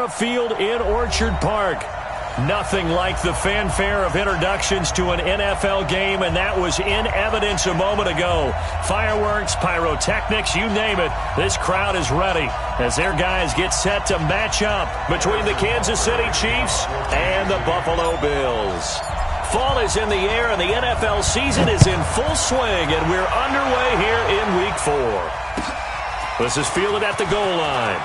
Field in Orchard Park. Nothing like the fanfare of introductions to an NFL game, and that was in evidence a moment ago. Fireworks, pyrotechnics, you name it. This crowd is ready as their guys get set to match up between the Kansas City Chiefs and the Buffalo Bills. Fall is in the air, and the NFL season is in full swing, and we're underway here in Week 4. This is fielded at the goal line.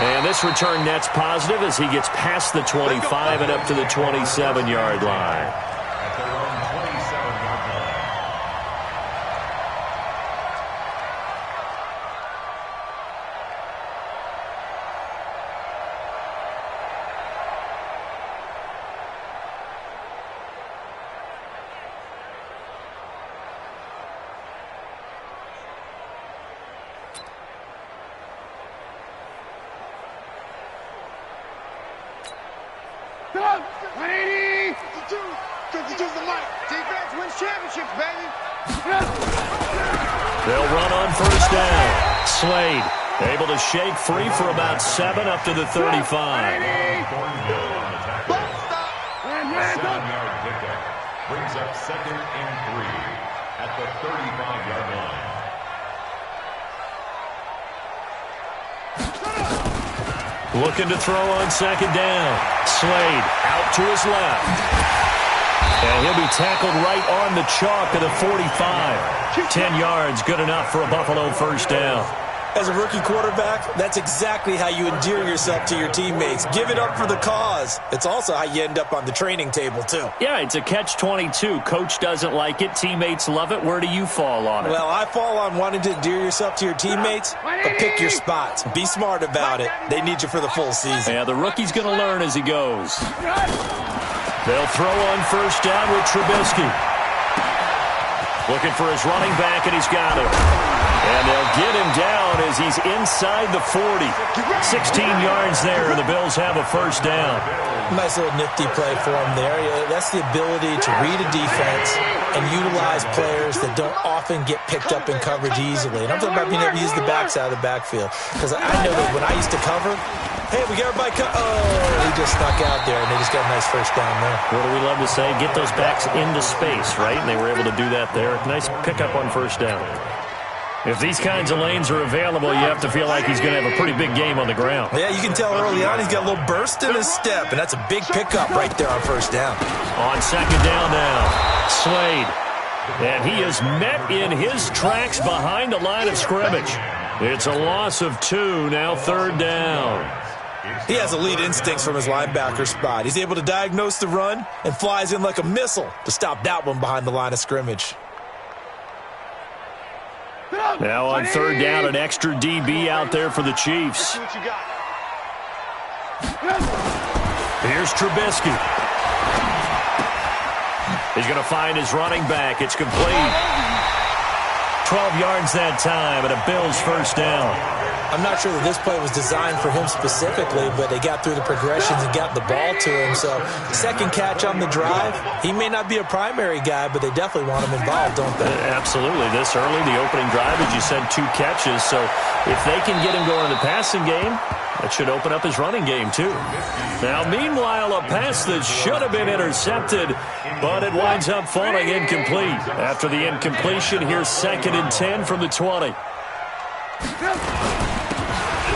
And this return net's positive as he gets past the 25 and up to the 27-yard line. They'll run on first down. Slade able to shake free for about 7 up to the 35. 7-yard pickup brings up 2nd and 3 at the 35-yard line. Looking to throw on 2nd down. Slade out to his left. And he'll be tackled right on the chalk of the 45. 10 yards, good enough for a Buffalo first down. As a rookie quarterback, that's exactly how you endear yourself to your teammates. Give it up for the cause. It's also how you end up on the training table, too. Yeah, it's a catch-22. Coach doesn't like it. Teammates love it. Where do you fall on it? Well, I fall on wanting to endear yourself to your teammates, but pick your spots. Be smart about it. They need you for the full season. Yeah, the rookie's going to learn as he goes. They'll throw on first down with Trubisky. Looking for his running back, and he's got him. And they'll get him down as he's inside the 40. 16 yards there, and the Bills have a first down. Nice little nifty play for him there. That's the ability to read a defense and utilize players that don't often get picked up in coverage easily. And I'm talking about being able to use the backs out of the backfield. Because I know that when I used to cover, hey, we got everybody he just snuck out there, and they just got a nice first down there. What do we love to say? Get those backs into space, right? And they were able to do that there. Nice pickup on first down. If these kinds of lanes are available, you have to feel like he's going to have a pretty big game on the ground. Yeah, you can tell early on he's got a little burst in his step, and that's a big pickup right there on first down. On 2nd down now, Slade. And he is met in his tracks behind the line of scrimmage. It's a loss of 2, now 3rd down. He has elite instincts from his linebacker spot. He's able to diagnose the run and flies in like a missile to stop that one behind the line of scrimmage. Now on 3rd down, an extra DB out there for the Chiefs. Here's Trubisky. He's going to find his running back. It's complete. 12 yards that time, and a Bills first down. I'm not sure that this play was designed for him specifically, but they got through the progressions and got the ball to him. So, second catch on the drive. He may not be a primary guy, but they definitely want him involved, don't they? Absolutely. This early, the opening drive, as you said, 2 catches. So, if they can get him going in the passing game, that should open up his running game, too. Now, meanwhile, a pass that should have been intercepted, but it winds up falling incomplete. After the incompletion, here's 2nd and 10 from the 20.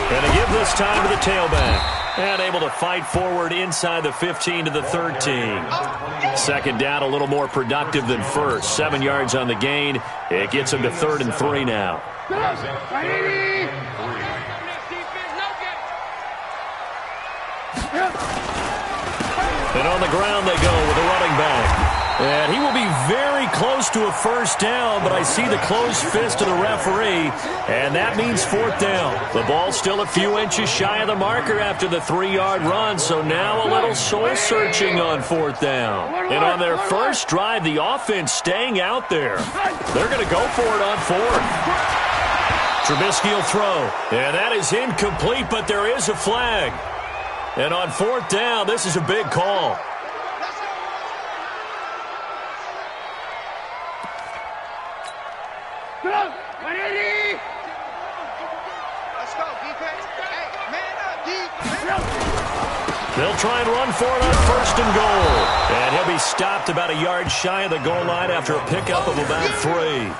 And a give this time to the tailback. And able to fight forward inside the 15 to the 13. 2nd down, a little more productive than first. 7 yards on the gain. It gets him to 3rd and 3 now. And on the ground they go with a running back. And he will be very close to a first down, but I see the closed fist of the referee, and that means 4th down. The ball's still a few inches shy of the marker after the 3-yard run, so now a little soul-searching on 4th down. And on their first drive, the offense staying out there. They're going to go for it on 4th. Trubisky will throw, and that is incomplete, but there is a flag. And on 4th down, this is a big call. Let's go, defense. Hey, man They'll try and run for it on 1st and goal. And he'll be stopped about a yard shy of the goal line after a pickup of about 3.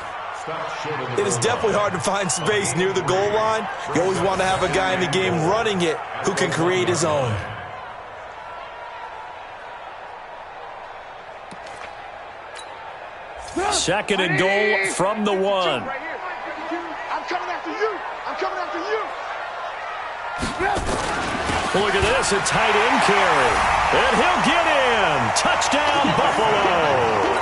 It is definitely hard to find space near the goal line. You always want to have a guy in the game running it who can create his own. Second and goal from the 1. I'm coming after you. I'm coming after you. Look at this, a tight end carry. And he'll get in. Touchdown, Buffalo.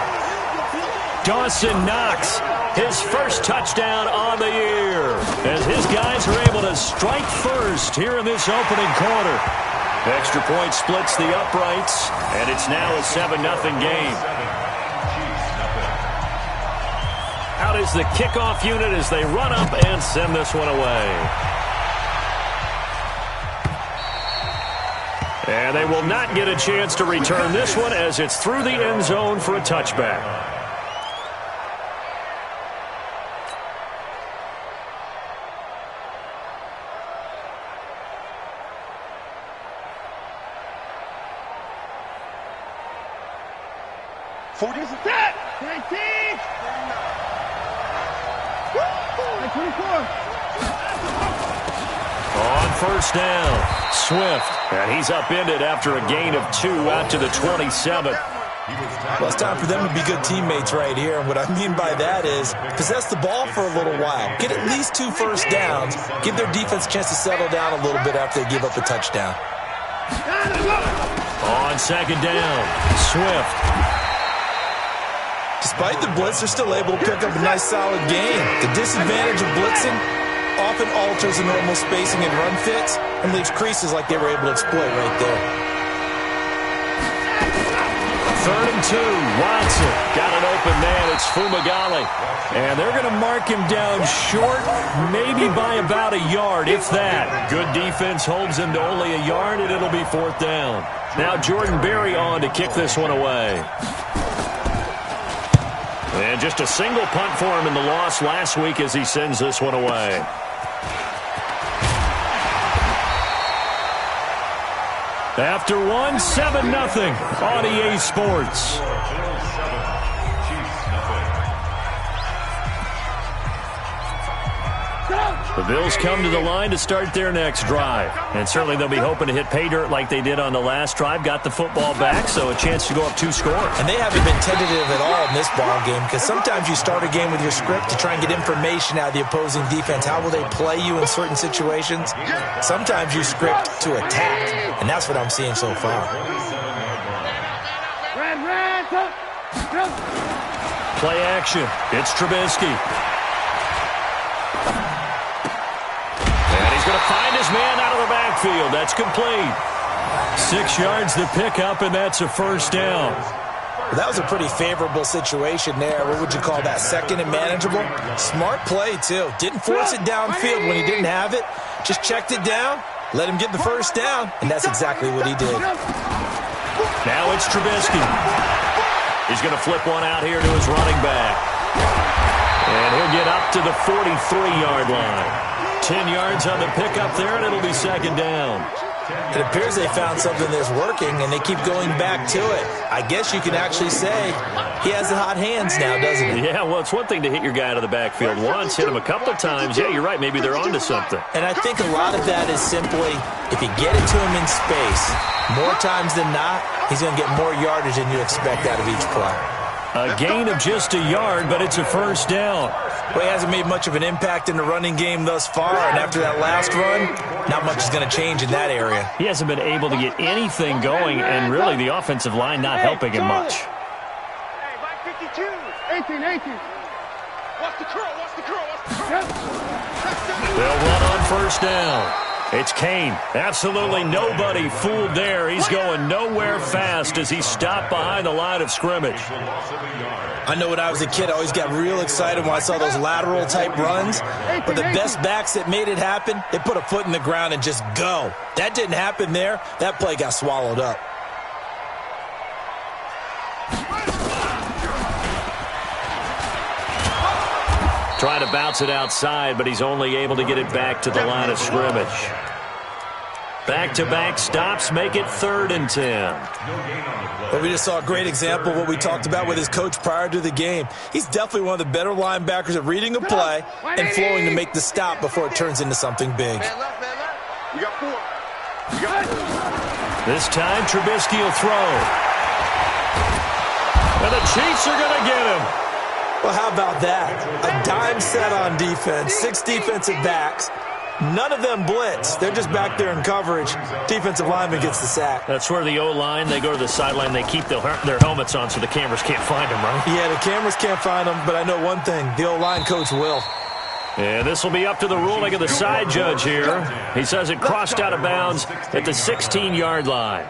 Dawson Knox, his first touchdown on the year, as his guys are able to strike first here in this opening quarter. Extra point splits the uprights, and it's now a 7-0 game. Out is the kickoff unit as they run up and send this one away. And they will not get a chance to return this one as it's through the end zone for a touchback. This is that. 19. 24. On 1st down, Swift. And he's upended after a gain of 2 out to the 27. Well, it's time for them to be good teammates right here. And what I mean by that is possess the ball for a little while. Get at least 2 first downs. Give their defense a chance to settle down a little bit after they give up a touchdown. On 2nd down, Swift. Despite the blitz, they're still able to pick up a nice, solid gain. The disadvantage of blitzing often alters the normal spacing and run fits and leaves creases like they were able to exploit right there. 3rd and 2, Watson. Got an open man. It's Fumagalli. And they're going to mark him down short, maybe by about a yard, if that. Good defense holds him to only a yard, and it'll be 4th down. Now Jordan Berry on to kick this one away. And just a single punt for him in the loss last week as he sends this one away. After 1, 7-0 on EA Sports. The Bills come to the line to start their next drive. And certainly they'll be hoping to hit pay dirt like they did on the last drive. Got the football back, so a chance to go up 2 scores. And they haven't been tentative at all in this ball game because sometimes you start a game with your script to try and get information out of the opposing defense. How will they play you in certain situations? Sometimes you script to attack, and that's what I'm seeing so far. Play action. It's Trubisky. Going to find his man out of the backfield. That's complete. 6 yards to pick up, and that's a 1st down. Well, that was a pretty favorable situation there. What would you call that? 2nd and manageable? Smart play, too. Didn't force it downfield when he didn't have it. Just checked it down, let him get the 1st down, and that's exactly what he did. Now it's Trubisky. He's going to flip one out here to his running back. And he'll get up to the 43-yard line. 10 yards on the pickup there, and it'll be 2nd down. It appears they found something that's working, and they keep going back to it. I guess you can actually say he has the hot hands now, doesn't he? Yeah, well, it's one thing to hit your guy out of the backfield once, hit him a couple of times. Yeah, you're right. Maybe they're onto something. And I think a lot of that is simply if you get it to him in space, more times than not, he's going to get more yardage than you expect out of each play. A gain of just a yard, but it's a 1st down. Well, he hasn't made much of an impact in the running game thus far, and after that last run, not much is going to change in that area. He hasn't been able to get anything going, and really the offensive line not helping him much. Hey, Mike 52. 18. Watch the curl, watch the curl, watch the curl. They'll run on 1st down. It's Kane. Absolutely nobody fooled there. He's going nowhere fast as he stopped behind the line of scrimmage. I know when I was a kid, I always got real excited when I saw those lateral-type runs. But the best backs that made it happen, they put a foot in the ground and just go. That didn't happen there. That play got swallowed up. Trying to bounce it outside, but he's only able to get it back to the line of scrimmage. Back-to-back stops make it 3rd and 10. Well, we just saw a great example of what we talked about with his coach prior to the game. He's definitely one of the better linebackers at reading a play and flowing to make the stop before it turns into something big. You got 4. You got 4. This time, Trubisky will throw. And the Chiefs are going to get him. Well, how about that? A dime set on defense, 6 defensive backs. None of them blitz. They're just back there in coverage. Defensive lineman gets the sack. That's where the O-line, they go to the sideline, they keep their helmets on so the cameras can't find them, right? Yeah, the cameras can't find them, but I know one thing. The O-line coach will. And this will be up to the ruling of the side judge here. He says it crossed out of bounds at the 16-yard line.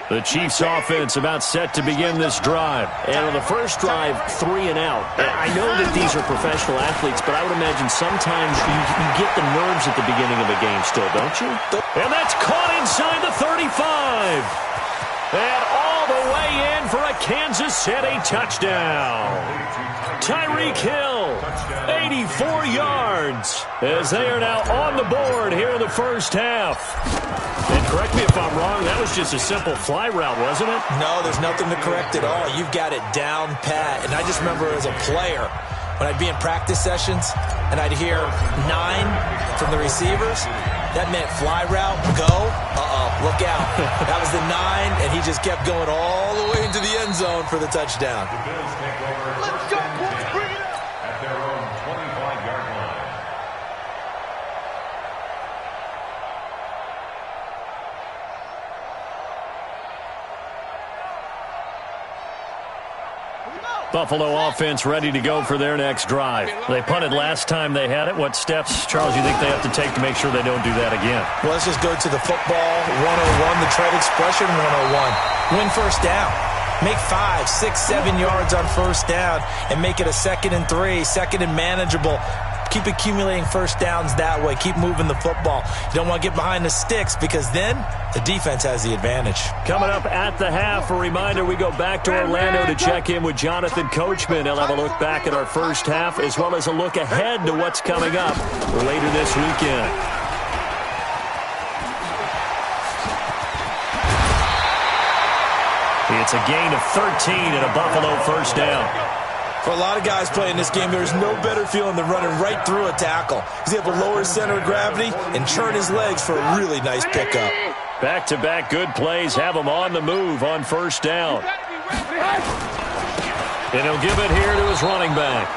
The Chiefs offense about set to begin this drive. And on the first drive, 3 and out. I know that these are professional athletes, but I would imagine sometimes you get the nerves at the beginning of a game still, don't you? And that's caught inside the 35. And all the way in for a Kansas City touchdown. Tyreek Hill, 84 yards, as they are now on the board here in the first half. And correct me if I'm wrong, that was just a simple fly route, wasn't it? No, there's nothing to correct at all. You've got it down pat. And I just remember as a player, when I'd be in practice sessions and I'd hear 9 from the receivers, that meant fly route, go, look out. That was the 9, and he just kept going all the way into the end zone for the touchdown. Let's go, boys. Bring it up. At their own 25-yard line. Buffalo offense ready to go for their next drive. They punted last time they had it. What steps, Charles, you think they have to take to make sure they don't do that again? Well, let's just go to the football 101, the trade expression 101. Win first down. Make 5, 6, 7 yards on first down and make it a 2nd and 3, 2nd and manageable. Keep accumulating first downs that way. Keep moving the football. You don't want to get behind the sticks because then the defense has the advantage. Coming up at the half, a reminder, we go back to Orlando to check in with Jonathan Coachman. He'll have a look back at our first half as well as a look ahead to what's coming up later this weekend. It's a gain of 13 and a Buffalo first down. For a lot of guys playing this game, there's no better feeling than running right through a tackle. He's able to lower his center of gravity and churn his legs for a really nice pickup. Back-to-back good plays have him on the move on first down. And he'll give it here to his running back.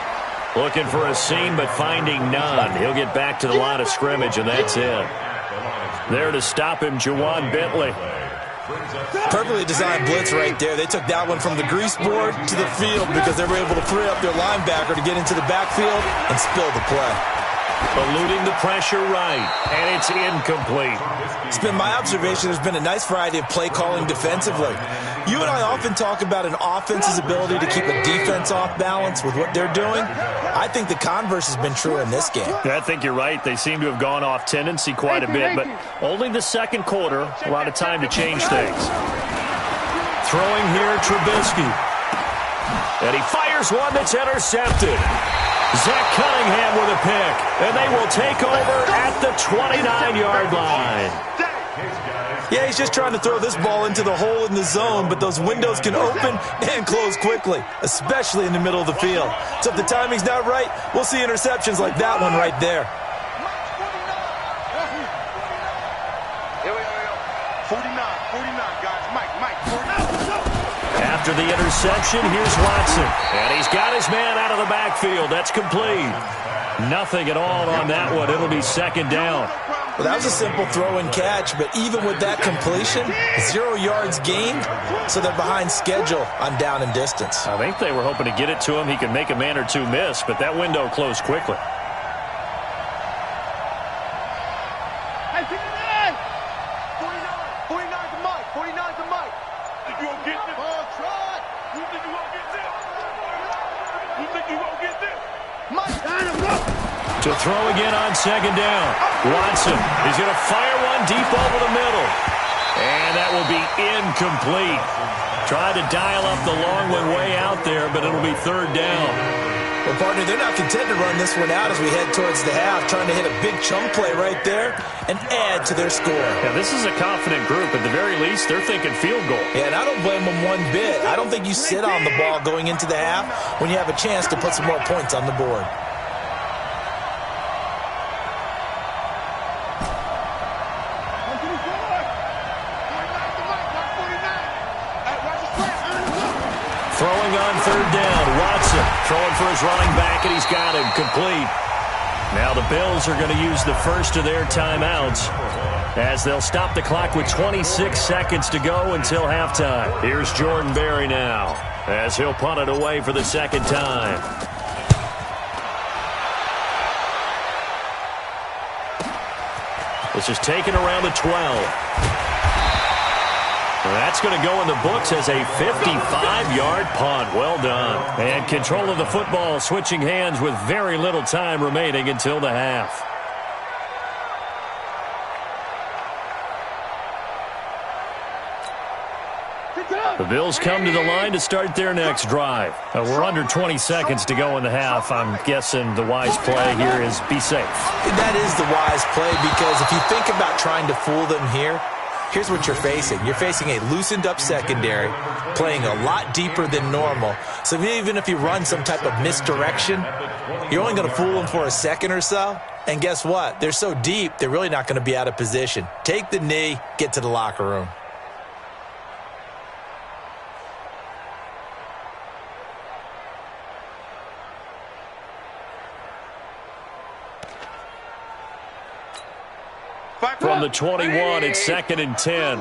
Looking for a seam, but finding none. He'll get back to the line of scrimmage, and that's it. There to stop him, Juwan Bentley. Perfectly designed blitz right there. They took that one from the grease board to the field because they were able to free up their linebacker to get into the backfield and spill the play. Eluding the pressure right, and it's incomplete. It's been my observation there's been a nice variety of play calling defensively. You and I often talk about an offense's ability to keep a defense off balance with what they're doing. I think the converse has been true in this game. I think you're right. They seem to have gone off tendency quite a bit, but only the second quarter, a lot of time to change things. Throwing here, Trubisky. And he fires one that's intercepted. Zach Cunningham with a pick, and they will take over at the 29-yard line. Yeah, he's just trying to throw this ball into the hole in the zone, but those windows can open and close quickly, especially in the middle of the field. So if the timing's not right, we'll see interceptions like that one right there. Here we go. 49, guys. Mike, 49. After the interception, here's Watson. And he's got his man out of the backfield. That's complete. Nothing at all on that one. It'll be second down. Well, that was a simple throw and catch, but even with that completion, 0 yards gained, so they're behind schedule on down and distance. I think they were hoping to get it to him. He could make a man or two miss, but that window closed quickly. Hey, 59! 49 to Mike. 49 to Mike. Think you gonna get this? Try. You think you gonna get this? You think you gonna get this? Mike, time to go. To throw again on second down. Watson, he's going to fire one deep over the middle. And that will be incomplete. Tried to dial up the long one way out there, but it'll be third down. Well, partner, they're not content to run this one out as we head towards the half, trying to hit a big chunk play right there and add to their score. Yeah, this is a confident group. At the very least, they're thinking field goal. Yeah, and I don't blame them one bit. I don't think you sit on the ball going into the half when you have a chance to put some more points on the board. Throwing on third down, Watson throwing for his running back, and he's got him complete. Now the Bills are going to use the first of their timeouts as they'll stop the clock with 26 seconds to go until halftime. Here's Jordan Berry now as he'll punt it away for the second time. This is taken around the 12. That's going to go in the books as a 55-yard punt. Well done. And control of the football switching hands with very little time remaining until the half. The Bills come to the line to start their next drive. We're under 20 seconds to go in the half. I'm guessing the wise play here is be safe. That is the wise play because if you think about trying to fool them here, here's what you're facing. You're facing a loosened-up secondary, playing a lot deeper than normal. So even if you run some type of misdirection, you're only going to fool them for a second or so. And guess what? They're so deep, they're really not going to be out of position. Take the knee, get to the locker room. From the 21, it's 2nd and 10.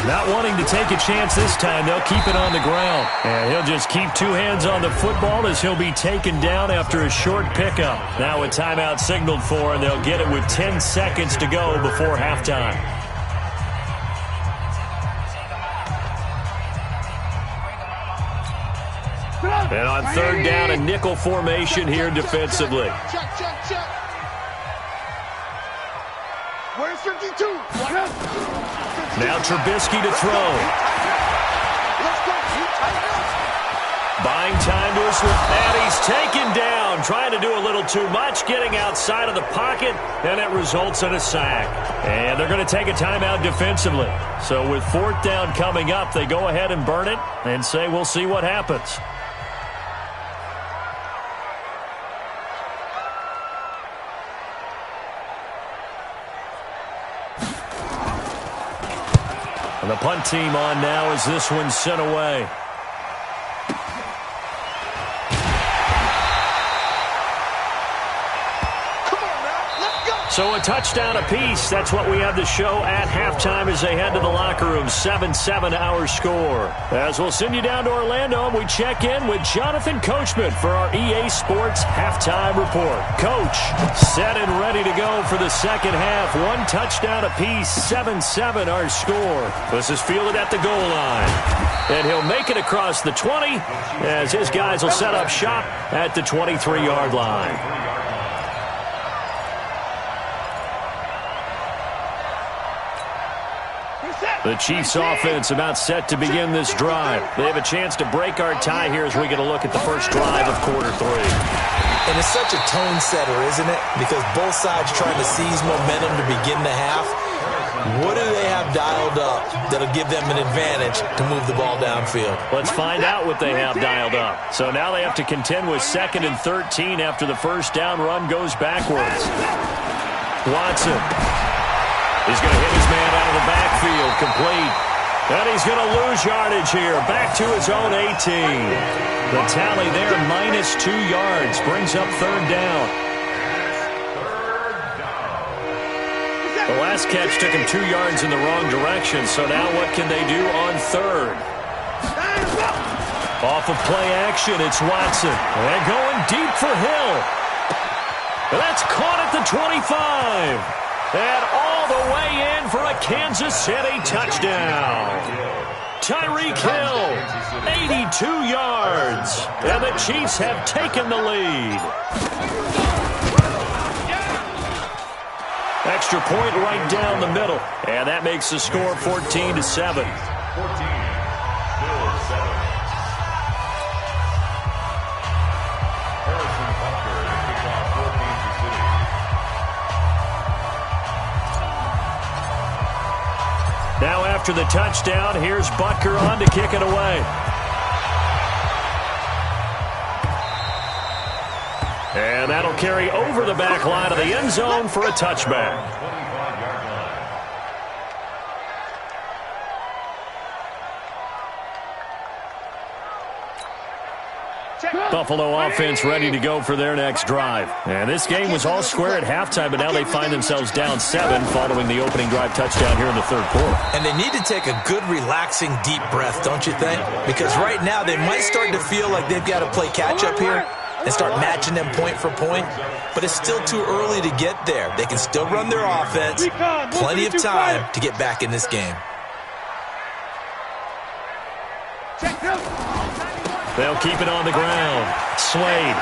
Not wanting to take a chance this time, they'll keep it on the ground. And he'll just keep two hands on the football as he'll be taken down after a short pickup. Now a timeout signaled for, and they'll get it with 10 seconds to go before halftime. And on third down, a nickel formation here defensively. Check. Where's 52? Now Trubisky to throw. Buying time to his left. And he's taken down, trying to do a little too much, getting outside of the pocket, and it results in a sack. And they're going to take a timeout defensively. So with fourth down coming up, they go ahead and burn it and say we'll see what happens. And the punt team on now as this one's sent away. So a touchdown apiece. That's what we have to show at halftime as they head to the locker room. 7-7 our score. As we'll send you down to Orlando, we check in with Jonathan Coachman for our EA Sports Halftime Report. Coach, set and ready to go for the second half. One touchdown apiece. 7-7 our score. This is fielded at the goal line. And he'll make it across the 20 as his guys will set up shop at the 23-yard line. The Chiefs offense about set to begin this drive. They have a chance to break our tie here as we get a look at the first drive of quarter three. And it's such a tone setter, isn't it? Because both sides trying to seize momentum to begin the half. What do they have dialed up that'll give them an advantage to move the ball downfield? Let's find out what they have dialed up. So now they have to contend with 2nd and 13 after the first down run goes backwards. Watson. He's going to hit his man out of the backfield, complete. And he's going to lose yardage here, back to his own 18. The tally there, -2 yards, brings up third down. The last catch took him 2 yards in the wrong direction, so now what can they do on third? Off of play action, it's Watson. And going deep for Hill. And that's caught at the 25. And all the way in for a Kansas City touchdown. Tyreek Hill, 82 yards. And the Chiefs have taken the lead. Extra point right down the middle. And that makes the score 14-7. after the touchdown. Here's Butker on to kick it away. And that'll carry over the back line of the end zone for a touchback. Buffalo offense ready to go for their next drive. And this game was all square at halftime, but now they find themselves down 7 following the opening drive touchdown here in the third quarter. And they need to take a good, relaxing, deep breath, don't you think? Because right now they might start to feel like they've got to play catch-up here and start matching them point for point. But it's still too early to get there. They can still run their offense. Plenty of time to get back in this game. They'll keep it on the ground. Slade.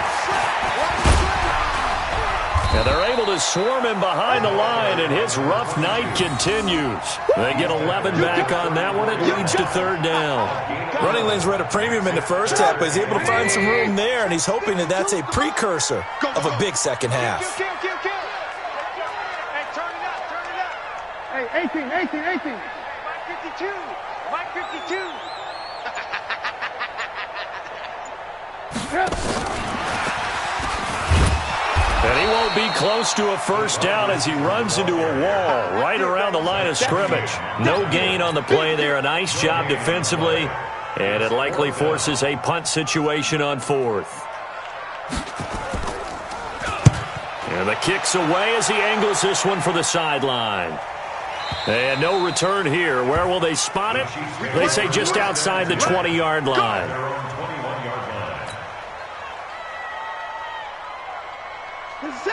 And they're able to swarm him behind the line, and his rough night continues. They get 11 back on that one. It leads to third down. Running lanes were at a premium in the first half, but he's able to find some room there, and he's hoping that that's a precursor of a big second half. Hey, turn it up, turn it up. Hey, 18. Mike 52. Mike 52. And he won't be close to a first down as he runs into a wall right around the line of scrimmage. No gain on the play there. A nice job defensively, and it likely forces a punt situation on fourth. And the kick's away as he angles this one for the sideline. And no return here. Where will they spot it? They say just outside the 20-yard line.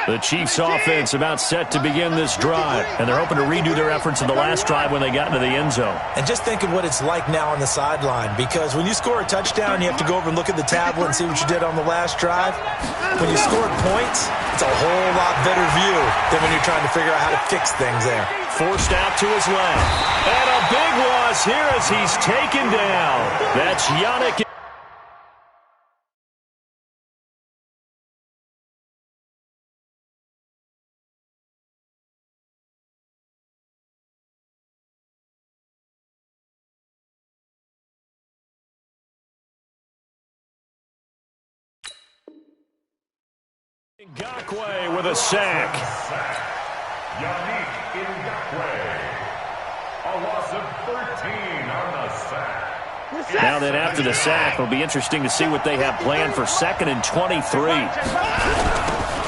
The Chiefs offense about set to begin this drive, and they're hoping to redo their efforts in the last drive when they got into the end zone. And just think of what it's like now on the sideline, because when you score a touchdown, you have to go over and look at the tablet and see what you did on the last drive. When you scored points, it's a whole lot better view than when you're trying to figure out how to fix things there. Forced out to his left. And a big loss here as he's taken down. That's Yannick Ngakoue with a sack. Yannick Ngakoue. A loss of 13 on the sack. Now then, after the sack, it'll be interesting to see what they have planned for 2nd and 23.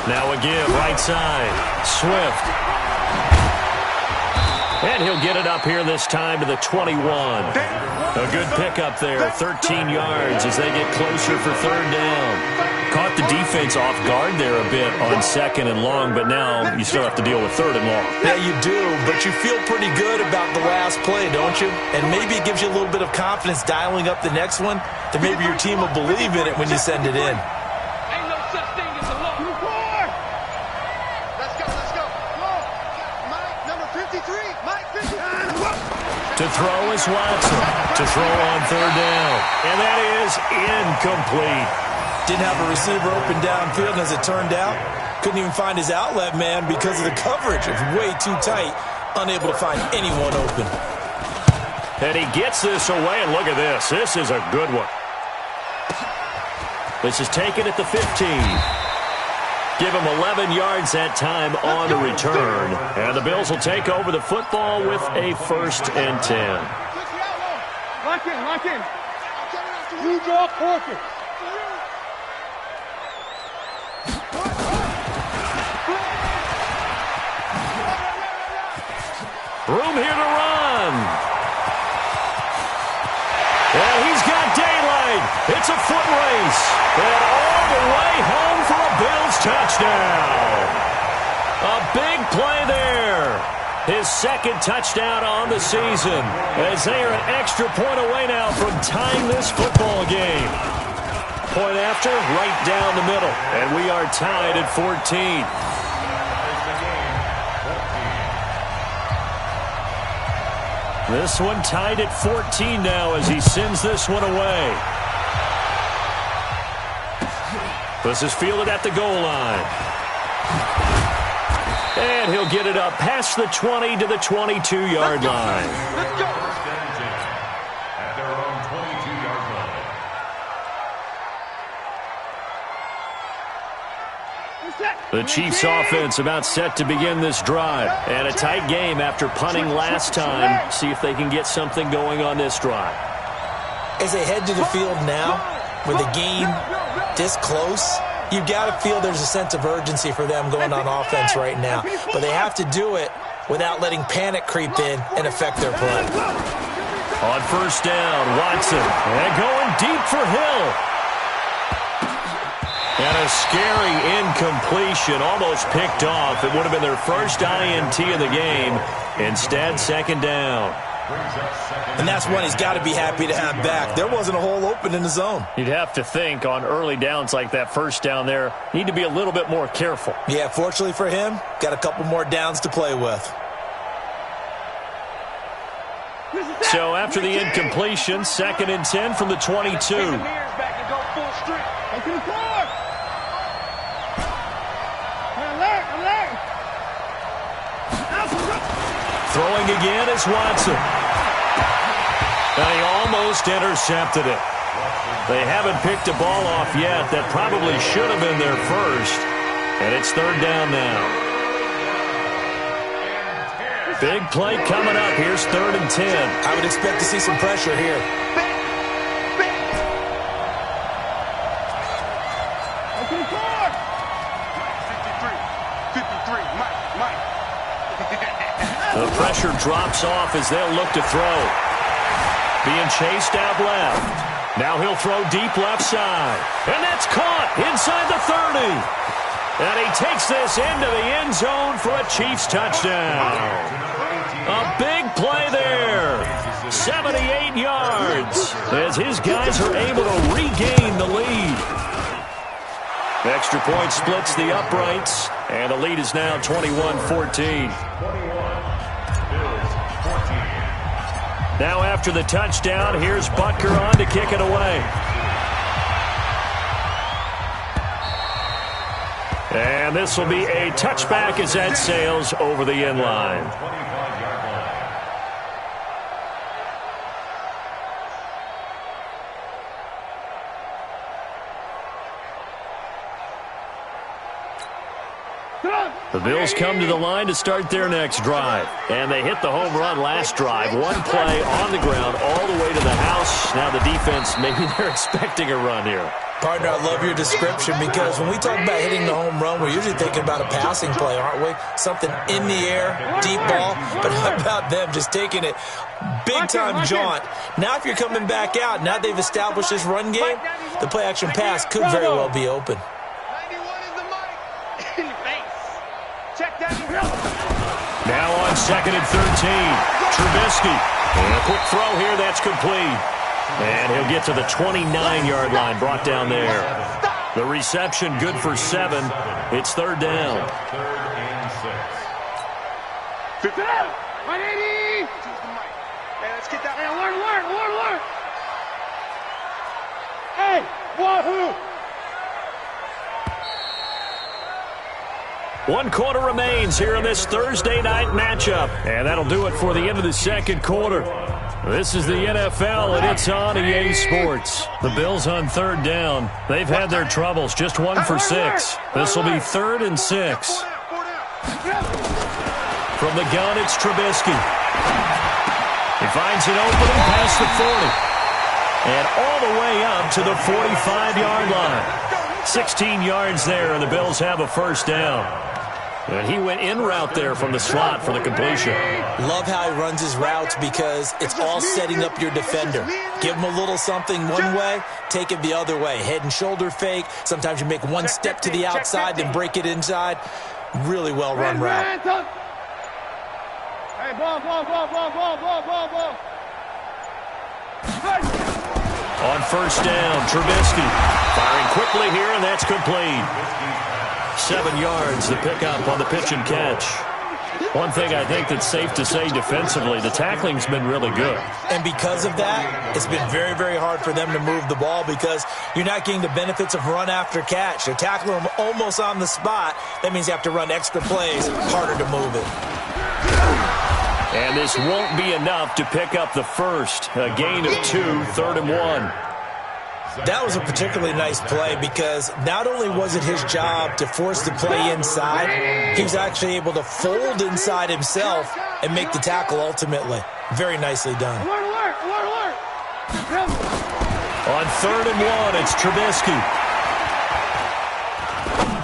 Now again, right side. Swift. And he'll get it up here this time to the 21. A good pickup there, 13 yards as they get closer for third down. Caught the defense off guard there a bit on 2nd and long, but now you still have to deal with 3rd and long. Yeah, you do, but you feel pretty good about the last play, don't you? And maybe it gives you a little bit of confidence dialing up the next one, that maybe your team will believe in it when you send it in. Ain't no such thing as a low. Let's go. Mike, number 53. Mike 53. To throw is Watson. To throw on third down. And that is incomplete. Didn't have a receiver open downfield, and as it turned out, couldn't even find his outlet man because of the coverage. It was way too tight, unable to find anyone open. And he gets this away, and look at this. This is a good one. This is taken at the 15. Give him 11 yards that time on the return. And the Bills will take over the football with a 1st and 10. Lock in. You draw quarter. Room here to run. And he's got daylight. It's a foot race. And all the way home for a Bills touchdown. A big play there. His 2nd touchdown on the season. As they are an extra point away now from tying this football game. Point after, right down the middle. And we are tied at 14. This one tied at 14 now as he sends this one away. This is fielded at the goal line. And he'll get it up past the 20 to the 22-yard line. Let's go. The Chiefs offense about set to begin this drive. And a tight game after punting last time. See if they can get something going on this drive. As they head to the field now, with the game this close, you've got to feel there's a sense of urgency for them going on offense right now. But they have to do it without letting panic creep in and affect their play. On first down, Watson. And going deep for Hill. And a scary incompletion, almost picked off. It would have been their first INT of the game. Instead, second down. And that's one he's got to be happy to have back. There wasn't a hole open in the zone. You'd have to think on early downs like that first down there, need to be a little bit more careful. Yeah, fortunately for him, got a couple more downs to play with. So after the incompletion, 2nd and 10 from the 22. Throwing again is Watson. And he almost intercepted it. They haven't picked a ball off yet. That probably should have been their first. And it's 3rd down now. Big play coming up. Here's 3rd and 10. I would expect to see some pressure here. The pressure drops off as they'll look to throw. Being chased out left. Now he'll throw deep left side. And that's caught inside the 30. And he takes this into the end zone for a Chiefs touchdown. A big play there. 78 yards as his guys are able to regain the lead. Extra point splits the uprights. And the lead is now 21-14. Now after the touchdown, here's Butker on to kick it away. And this will be a touchback as that sails over the end line. The Bills come to the line to start their next drive. And they hit the home run last drive. One play on the ground all the way to the house. Now the defense, maybe they're expecting a run here. Partner, I love your description because when we talk about hitting the home run, we're usually thinking about a passing play, aren't we? Something in the air, deep ball. But how about them just taking it big-time jaunt? Now if you're coming back out, now they've established this run game, the play-action pass could very well be open. Now on 2nd and 13, Trubisky. And a quick throw here, that's complete. And he'll get to the 29-yard line, brought down there. The reception good for 7. It's 3rd down. 3rd and 6. 180! Hey, let's get that. Hey, alert! Hey, wahoo! 1 quarter remains here in this Thursday night matchup. And that'll do it for the end of the 2nd quarter. This is the NFL, and it's on EA Sports. The Bills on 3rd down. They've had their troubles, just 1 for 6. This will be 3rd and 6. From the gun, it's Trubisky. He finds an opening past the 40. And all the way up to the 45-yard line. 16 yards there, and the Bills have a first down. And he went in route there from the slot for the completion. Love how he runs his routes because it's all setting up your defender. Give him a little something one way, take it the other way. Head and shoulder fake. Sometimes you make one step to the outside, then break it inside. Really well-run route. Hey, ball. On first down, Trubisky firing quickly here, and that's complete. 7 yards, the pickup on the pitch and catch. One thing I think that's safe to say defensively, the tackling's been really good. And because of that, it's been very, very hard for them to move the ball because you're not getting the benefits of run after catch. They're tackling them almost on the spot. That means you have to run extra plays, harder to move it. And this won't be enough to pick up the first. A gain of 2, 3rd and 1. That was a particularly nice play because not only was it his job to force the play inside, he was actually able to fold inside himself and make the tackle ultimately. Very nicely done. On 3rd and 1, it's Trubisky.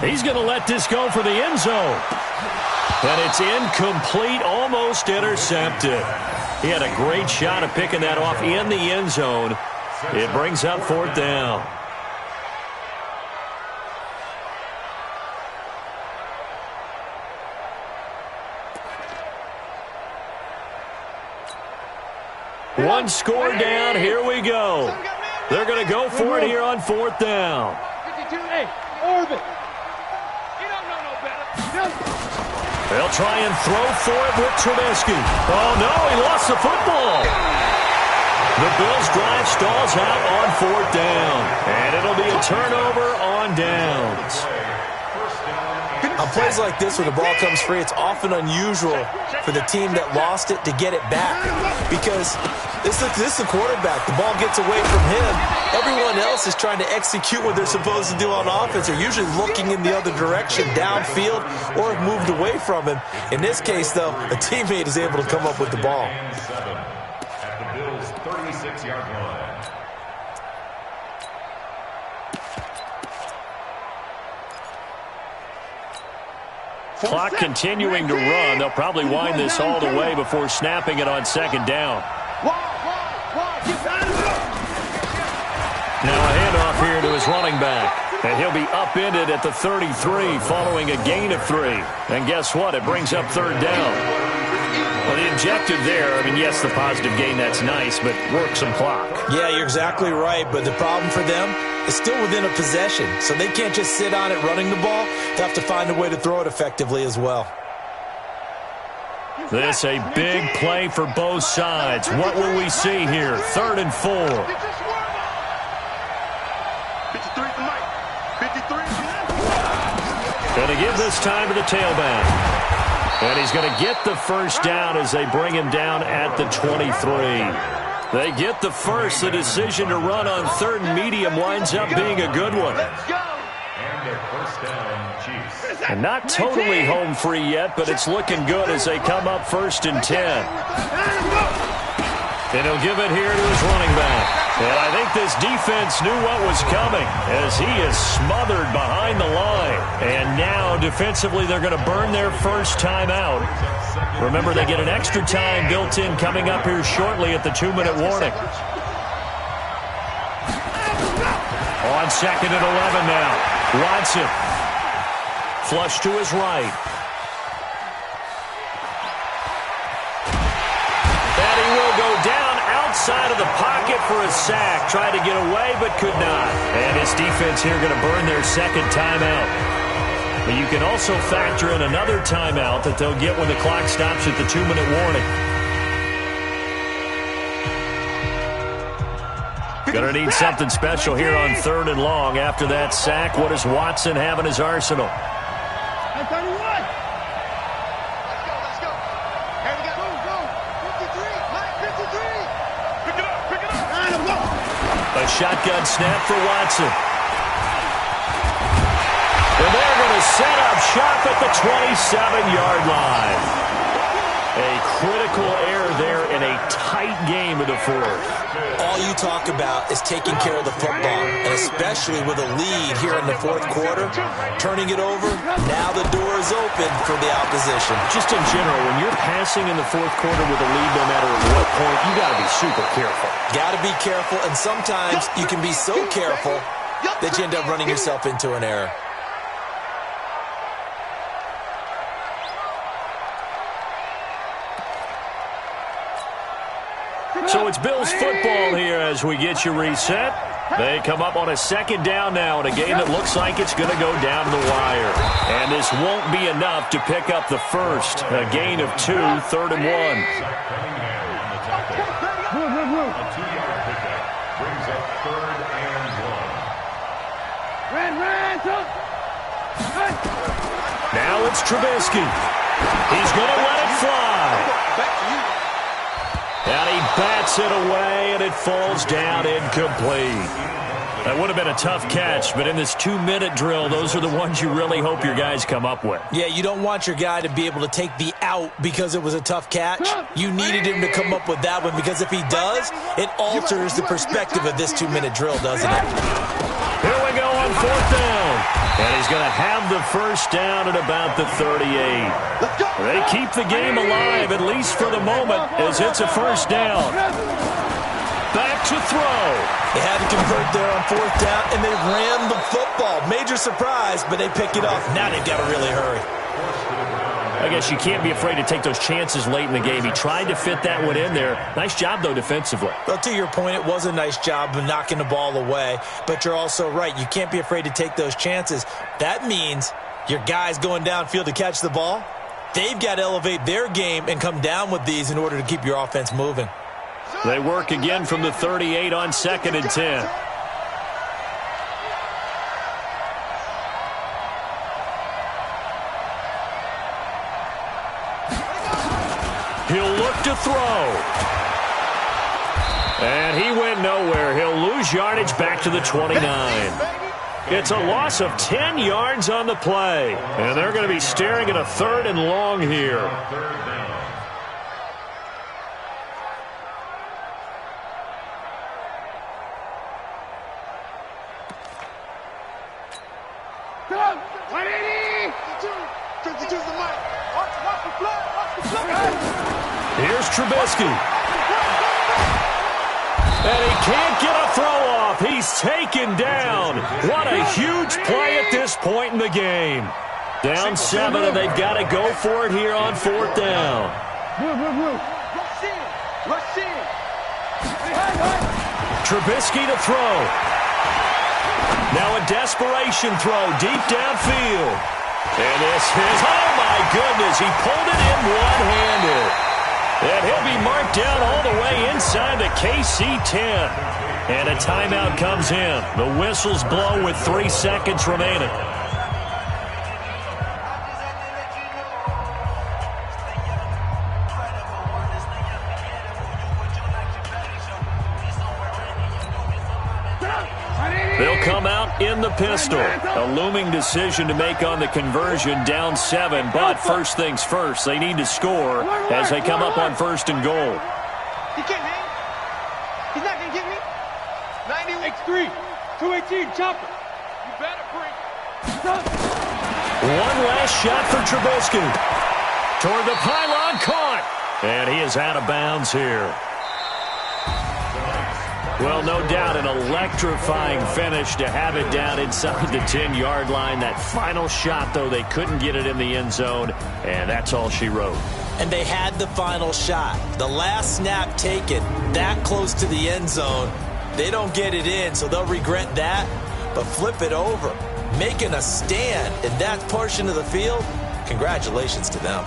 He's going to let this go for the end zone. And it's incomplete, almost intercepted. He had a great shot at picking that off in the end zone. It brings up 4th down. One score down. Here we go. They're going to go for it here on 4th down. 52, hey, Orbit. You don't know no better. They'll try and throw for it with Trubisky. Oh, no, he lost the football. The Bills' drive stalls out on 4th down. And it'll be a turnover on downs. On plays like this, when the ball comes free, it's often unusual for the team that lost it to get it back. Because this is the quarterback. The ball gets away from him. Everyone else is trying to execute what they're supposed to do on offense. They're usually looking in the other direction, downfield, or have moved away from him. In this case, though, a teammate is able to come up with the ball. At the Bills' 36-yard line. Clock continuing to run. They'll probably wind this all the way before snapping it on 2nd down. Now a handoff here to his running back. And he'll be upended at the 33 following a gain of 3. And guess what? It brings up 3rd down. Well, the objective there, I mean, yes, the positive gain, that's nice, but work some clock. Yeah, you're exactly right. But the problem for them is still within a possession. So they can't just sit on it running the ball. They have to find a way to throw it effectively as well. This a big play for both sides. What will we see here? 3rd and 4. 53 to Mike. 53. Going to give this time to the tailback. And he's going to get the first down as they bring him down at the 23. They get the first. The decision to run on 3rd and medium winds up being a good one. And their first down, Chiefs. And not totally home free yet, but it's looking good as they come up 1st and 10. And he'll give it here to his running back. And I think this defense knew what was coming as he is smothered behind the line. And now defensively they're going to burn their first time out. Remember, they get an extra time built in coming up here shortly at the 2-minute warning. On 2nd and 11 now. Watson. Flush to his right. And he will go down outside of the pocket for a sack. Tried to get away, but could not. And his defense here going to burn their 2nd timeout. But you can also factor in another timeout that they'll get when the clock stops at the 2-minute warning. Going to need something special here on 3rd and long. After that sack, what does Watson have in his arsenal? Let's go. Here we go. 53. Mike, 53. Pick it up. A shotgun snap for Watson. And they're going to set up shop at the 27-yard line. A critical error there in a tight game of the 4th. All you talk about is taking care of the football, and especially with a lead here in the 4th quarter, turning it over, now the door is open for the opposition. Just in general, when you're passing in the 4th quarter with a lead, no matter at what point, you got to be super careful. Got to be careful, and sometimes you can be so careful that you end up running yourself into an error. So it's Bills football here as we get you reset. They come up on a 2nd down now in a game that looks like it's going to go down to the wire. And this won't be enough to pick up the first. A gain of 2, 3rd and 1. A 2-yard pickup brings up 3rd and 1. Now it's Trubisky. He's going to let it fly. And he bats it away, and it falls down incomplete. That would have been a tough catch, but in this 2-minute drill, those are the ones you really hope your guys come up with. Yeah, you don't want your guy to be able to take the out because it was a tough catch. You needed him to come up with that one because if he does, it alters the perspective of this 2-minute drill, doesn't it? Here we go on 4th down. And he's going to have the first down at about the 38. They keep the game alive, at least for the moment, as it's a first down. Back to throw. They had to convert there on 4th down, and they ran the football. Major surprise, but they pick it up. Now they've got to really hurry. I guess you can't be afraid to take those chances late in the game. He tried to fit that one in there. Nice job, though, defensively. Well, to your point, it was a nice job of knocking the ball away, but you're also right. You can't be afraid to take those chances. That means your guys going downfield to catch the ball, they've got to elevate their game and come down with these in order to keep your offense moving. They work again from the 38 on 2nd and 10. He'll look to throw. And he went nowhere. He'll lose yardage back to the 29. It's a loss of 10 yards on the play. And they're going to be staring at a 3rd and long here. Here's Trubisky. And he can't get a throw off. He's taken down. What a huge play at this point in the game. Down 7, and they've got to go for it here on 4th down. Trubisky to throw. Now a desperation throw deep downfield. And this is, oh my goodness, he pulled it in one-handed. And he'll be marked down all the way inside the KC 10. And a timeout comes in. The whistles blow with 3 seconds remaining. They'll come out in the pistol. A looming decision to make on the conversion, down 7. But first things first, they need to score as they come up on 1st and goal. He can't hang. He's not going to get me. 90 X3, 218, chopper. You better bring. One last shot for Trubisky. Toward the pylon, caught. And he is out of bounds here. Well, no doubt an electrifying finish to have it down inside the 10-yard line. That final shot, though, they couldn't get it in the end zone, and that's all she wrote. And they had the final shot. The last snap taken that close to the end zone. They don't get it in, so they'll regret that. But flip it over, making a stand in that portion of the field, congratulations to them.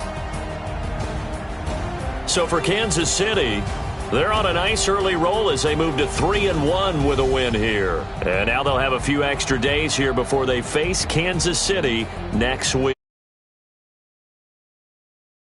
So for Kansas City, they're on a nice early roll as they move to 3-1 with a win here. And now they'll have a few extra days here before they face Kansas City next week.